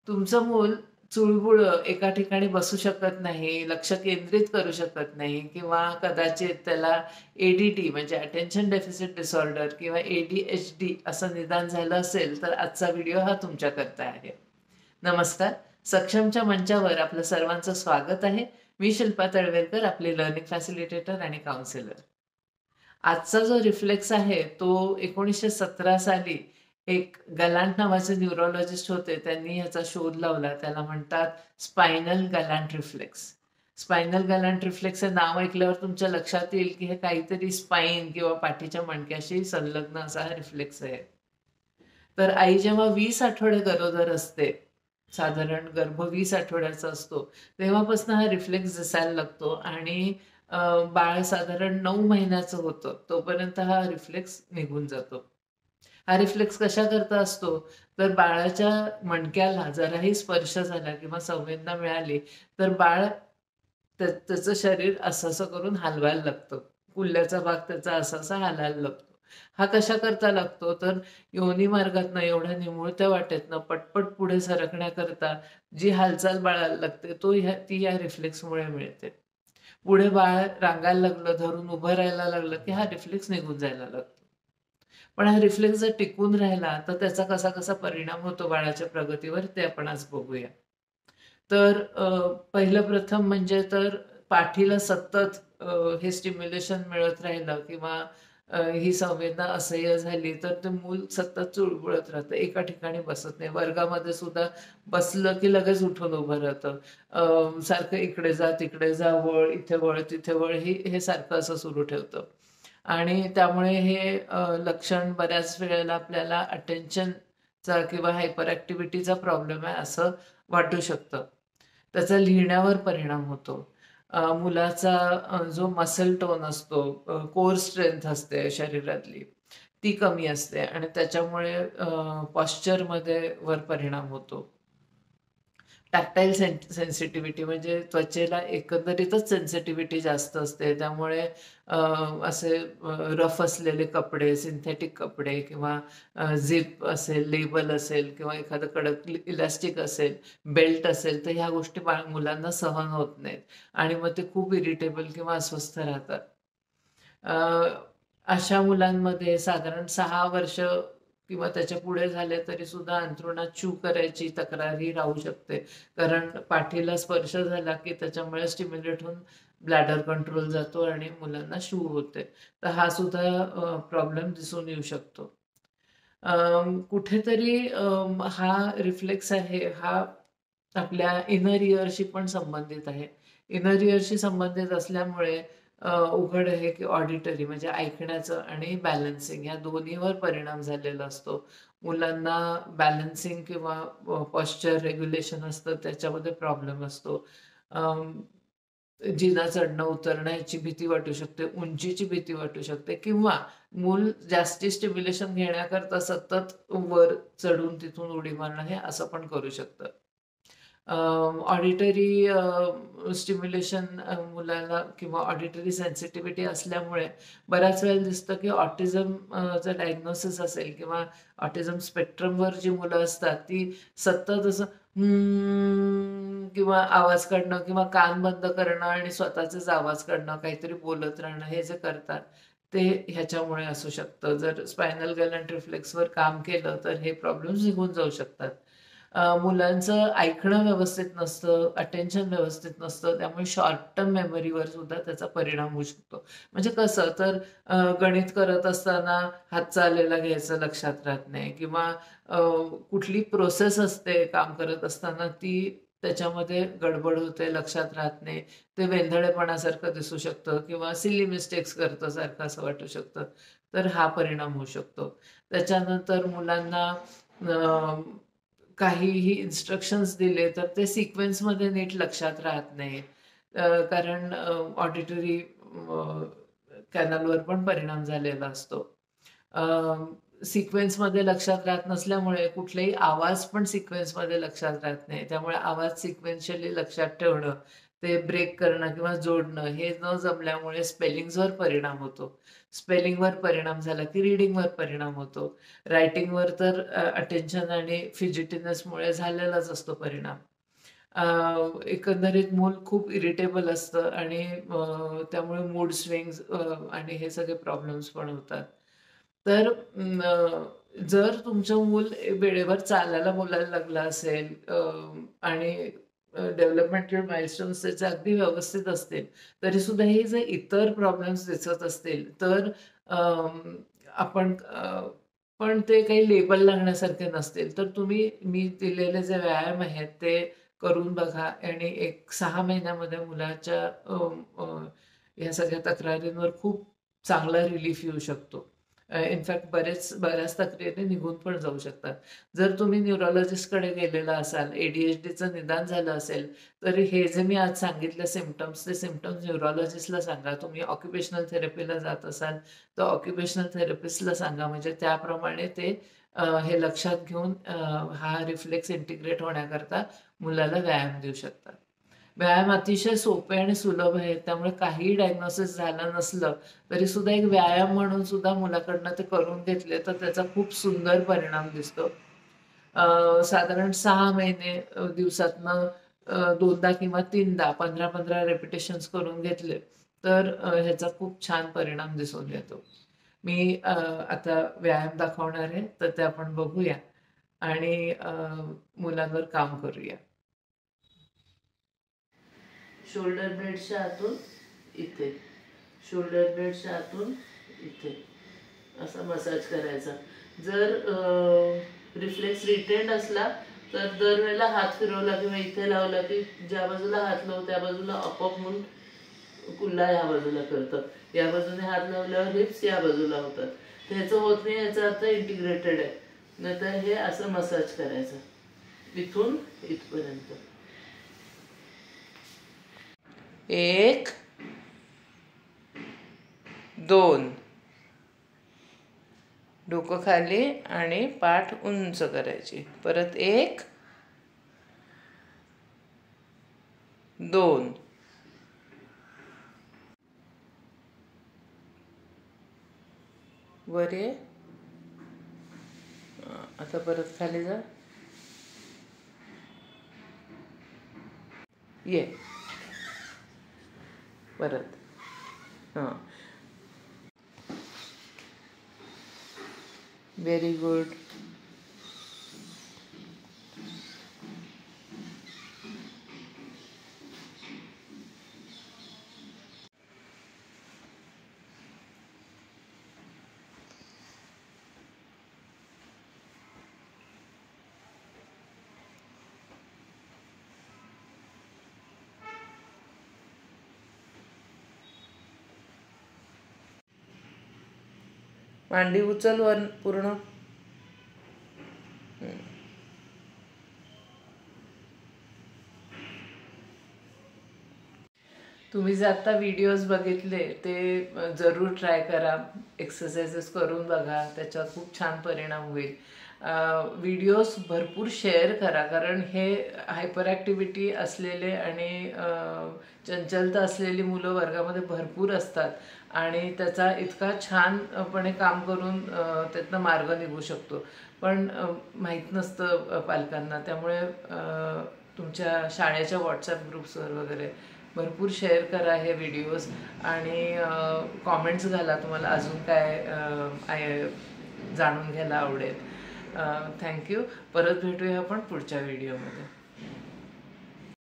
तुमचं मूल चुळबुळं एका ठिकाणी बसू शकत नाही, लक्ष केंद्रित करू शकत नाही किंवा कदाचित त्याला ए-डी-डी म्हणजे अटेन्शन डेफिसिट डिसऑर्डर किंवा ए-डी-एच-डी असं निदान झालं असेल, तर आजचा व्हिडिओ हा तुमच्याकरता आहे. नमस्कार. सक्षमच्या मंचावर आपलं सर्वांचं स्वागत आहे. मी शिल्पा तळवेलकर, आपली लर्निंग फॅसिलिटेटर आणि काउन्सिलर. आजचा जो रिफ्लेक्स आहे तो 1917 साली एक गलांट नावाचे न्यूरोलॉजिस्ट होते. त्यांनी ह्याचा शोध लावला. त्याला म्हणतात स्पायनल गलांट रिफ्लेक्स. स्पायनल गलांट रिफ्लेक्स हे नाव ऐकल्यावर तुमच्या लक्षात येईल की हे काहीतरी स्पाईन किंवा पाठीच्या मणक्याशी संलग्न असा हा रिफ्लेक्स आहे. तर आई जेव्हा 20 आठवडे गरोदर असते, साधारण गर्भ 20 आठवड्याचा असतो, तेव्हापासून हा रिफ्लेक्स दिसायला लागतो आणि बाळ साधारण 9 महिन्याचं होतं तोपर्यंत हा रिफ्लेक्स निघून जातो. हा रिफ्लेक्स कशाकरता असतो, तर बाळाच्या मणक्याला जराही स्पर्श झाला किंवा संवेदना मिळाली, तर बाळ त्याचं शरीर असं करून हलवायला लागतं. कुल्ल्याचा भाग त्याचा असा हालायला लागतो. हा कशाकरता लागतो, तर योनी मार्गातनं एवढ्या निमुळत्या वाटेतनं पटपट पुढे सरकण्याकरता जी हालचाल बाळाला लागते, ती या रिफ्लेक्समुळे मिळते. पुढे बाळ रांगायला लागलं, धरून उभं राहायला लागलं, की हा रिफ्लेक्स निघून जायला लागतो. पण हा रिफ्लेक्स जर टिकून राहिला, तर त्याचा कसा कसा परिणाम होतो बाळाच्या प्रगतीवर ते आपण आज बघूया. तर पहिलं प्रथम म्हणजे तर पाठीला सतत हे स्टिम्युलेशन मिळत राहिलं किंवा ही संवेदना असह्य झाली, तर ते मूल सतत चुळबुळत राहतं. एका ठिकाणी बसत नाही. वर्गामध्ये सुद्धा बसलं की लगेच उठून उभं राहतं. सारखं इकडे जा, तिकडे जा, वळ, इथे वळ, तिथे वळ, हे सारखं असं सुरू ठेवतं. आणि त्यामुळे हे लक्षण बऱ्याच वेळेला आपल्याला अटेन्शनचा किंवा हायपर ॲक्टिव्हिटीचा प्रॉब्लेम आहे असं वाटू शकतं. त्याचा लिहिण्यावर परिणाम होतो. मुलाचा जो मसल टोन असतो, कोर स्ट्रेंथ असते शरीरातली, ती कमी असते आणि त्याच्यामुळे पॉश्चरमध्ये वर परिणाम होतो. टॅक्टाईल सेन्सिटिव्हिटी म्हणजे त्वचेला एकंदरीतच सेन्सिटिव्हिटी जास्त असते. त्यामुळे असे रफ असलेले कपडे, सिंथेटिक कपडे किंवा झिप असेल, लेबल असेल किंवा एखादं कडक इलास्टिक असेल, बेल्ट असेल, तर ह्या गोष्टी मुलांना सहन होत नाहीत आणि मग ते खूप इरिटेबल किंवा अस्वस्थ राहतात. अ, अशा मुलांमध्ये साधारण 6 वर्ष किंवा त्याच्या पुढे झाले तरी सुद्धा अंथरुणात शू करायची तक्रार ही राहू शकते. कारण पाठीला स्पर्श झाला की त्याच्यामुळे स्टिम्युलेट होऊन ब्लॅडर कंट्रोल जातो आणि मुलांना शू होते. तर हा सुद्धा प्रॉब्लेम दिसून येऊ शकतो. कुठेतरी हा रिफ्लेक्स आहे, हा आपल्या इनर इयरशी पण संबंधित आहे. इनर इयरशी संबंधित असल्यामुळे उघड आहे की ऑडिटरी म्हणजे ऐकण्याचं आणि बॅलन्सिंग या दोन्हीवर परिणाम झालेला असतो. मुलांना बॅलन्सिंग किंवा पॉश्चर रेग्युलेशन असतं त्याच्यामध्ये प्रॉब्लेम असतो. जिना चढणं-उतरणं याची भीती वाटू शकते, उंचीची भीती वाटू शकते किंवा मूल जास्ती स्टिम्युलेशन घेण्याकरता सतत वर चढून तिथून उडी मारणं हे असं पण करू शकतं. ऑडिटरी स्टिम्युलेशन मुलाला किंवा ऑडिटरी सेन्सिटिव्हिटी असल्यामुळे बऱ्याच वेळेला दिसतं की ऑटिझम चं डायग्नोसिस असेल किंवा ऑटिझम स्पेक्ट्रमवर जी मुलं असतात ती सतत असं किंवा आवाज काढणं किंवा कान बंद करणं आणि स्वतःचेच आवाज काढणं, काहीतरी बोलत राहणं हे जे करतात, ते ह्याच्यामुळे असू शकतं. जर स्पायनल गलंट रिफ्लेक्सवर काम केलं तर हे प्रॉब्लेम्स निघून जाऊ शकतात. मुलांचं ऐकणं व्यवस्थित नसतं, अटेन्शन व्यवस्थित नसतं, त्यामुळे शॉर्ट टर्म मेमरीवर सुद्धा त्याचा परिणाम होऊ शकतो. म्हणजे कसं तर गणित करत असताना हातचा आलेला घ्यायचं लक्षात राहत नाही किंवा अ, कुठली प्रोसेस असते काम करत असताना ती त्याच्यामध्ये गडबड होते, लक्षात राहत नाही. ते वेंधळेपणासारखं दिसू शकतं किंवा सिली मिस्टेक्स करतं सारखं असं वाटू शकतं. तर हा परिणाम होऊ शकतो. त्याच्यानंतर मुलांना काहीही इन्स्ट्रक्शन्स दिले तर ते सिक्वेन्समध्ये नीट लक्षात राहत नाही. कारण ऑडिटरी कॅनलवर पण परिणाम झालेला असतो. अ, सिक्वेन्समध्ये लक्षात राहत नसल्यामुळे कुठलाही आवाज पण सिक्वेन्समध्ये लक्षात राहत नाही. त्यामुळे आवाज सिक्वेन्शियली लक्षात ठेवणं ते ब्रेक करणं किंवा जोडणं हे न जमल्यामुळे स्पेलिंग्सवर परिणाम होतो. स्पेलिंगवर परिणाम झाला की रीडिंगवर परिणाम होतो. रायटिंगवर तर अटेन्शन आणि फिजिटिनेसमुळे झालेलाच असतो परिणाम. एकंदरीत मूल खूप इरिटेबल असतं आणि त्यामुळे मूड स्विंग्स आणि हे सगळे प्रॉब्लेम्स पण होतात. तर जर तुमचं मूल वेळेवर चालायला बोलायला लागलं असेल आणि डेव्हलपमेंटल माइलस्टोन्स त्याचे अगदी व्यवस्थित असतील, तरीसुद्धा हे जर इतर प्रॉब्लेम्स दिसत असतील, तर आपण पण ते काही लेबल लागण्यासारखे नसतील, तर तुम्ही मी दिलेले जे व्यायाम आहेत ते करून बघा आणि एक 6 महिन्यामध्ये मुलाच्या ह्या सगळ्या तक्रारींवर खूप चांगला रिलीफ येऊ शकतो. इनफॅक्ट बऱ्याच तक्रारी निघून पण जाऊ शकतात. जर तुम्ही न्यूरोलॉजिस्टकडे गेलेला असाल, ADHDचं निदान झालं असेल, तर हे जे मी आज सांगितले सिम्प्टम्स, ते सिम्प्टम्स न्यूरोलॉजिस्टला सांगा. तुम्ही ऑक्युपेशनल थेरपीला जात असाल, तर ऑक्युपेशनल थेरपिस्टला सांगा. म्हणजे त्याप्रमाणे ते हे लक्षात घेऊन हा रिफ्लेक्स इंटिग्रेट होण्याकरता मुलाला व्यायाम देऊ शकतात. व्यायाम अतिशय सोपे आणि सुलभ आहे. त्यामुळे काहीही डायग्नोसिस झालं नसलं, तरी सुद्धा एक व्यायाम म्हणून सुद्धा मुलाकडनं ते करून घेतले, तर त्याचा खूप सुंदर परिणाम दिसतो. साधारण 6 महिने दिवसातनं 2दा किंवा 3दा 15-15 रिपिटेशन्स करून घेतले, तर ह्याचा खूप छान परिणाम दिसून येतो. मी आता व्यायाम दाखवणार आहे, तर ते आपण बघूया आणि मुलांवर काम करूया. शोल्डर ब्लेडच्या आतून इथे, शोल्डर ब्लेडच्या आतून इथे असा मसाज करायचा. जर रिफ्लेक्स रिटेंड असला तर दरवेळेला हात फिरवला किंवा इथे लावला की ज्या बाजूला हात लावू त्या बाजूला आपोआप मूल कुल्ला या बाजूला करतं. या बाजूने हात लावल्यावर हिप्स या बाजूला होतात. त्याचं होत नाही याचा अर्थ इंटिग्रेटेड आहे. नाहीतर हे असं मसाज करायचं इथून इथपर्यंत. 1 2 डोकं खाली आणि पाठ उंच करायची. परत 1 2 वर ये. आता परत खाली जा. ये परत. हां, व्हेरी गुड. मांडी उचल वर पूर्ण. तुम्ही जे आता व्हिडिओज बघितले ते जरूर ट्राय करा. एक्सरसाइजेस करून बघा, त्याच्यात खूप छान परिणाम होईल. व्हिडिओज भरपूर शेअर करा, कारण हे हायपर ॲक्टिव्हिटी असलेले आणि चंचलता असलेली मुलं वर्गामध्ये भरपूर असतात आणि त्याचा इतका छानपणे काम करून त्यातनं मार्ग निघू शकतो. पण माहीत नसतं पालकांना. त्यामुळे तुमच्या शाळेच्या व्हॉट्सॲप ग्रुप्सवर वगैरे भरपूर शेअर करा हे व्हिडिओज आणि कॉमेंट्स घाला तुम्हाला अजून काय जाणून घ्यायला आवडेल. थँक्यू. परत भेटूया आपण पुढच्या व्हिडिओमध्ये.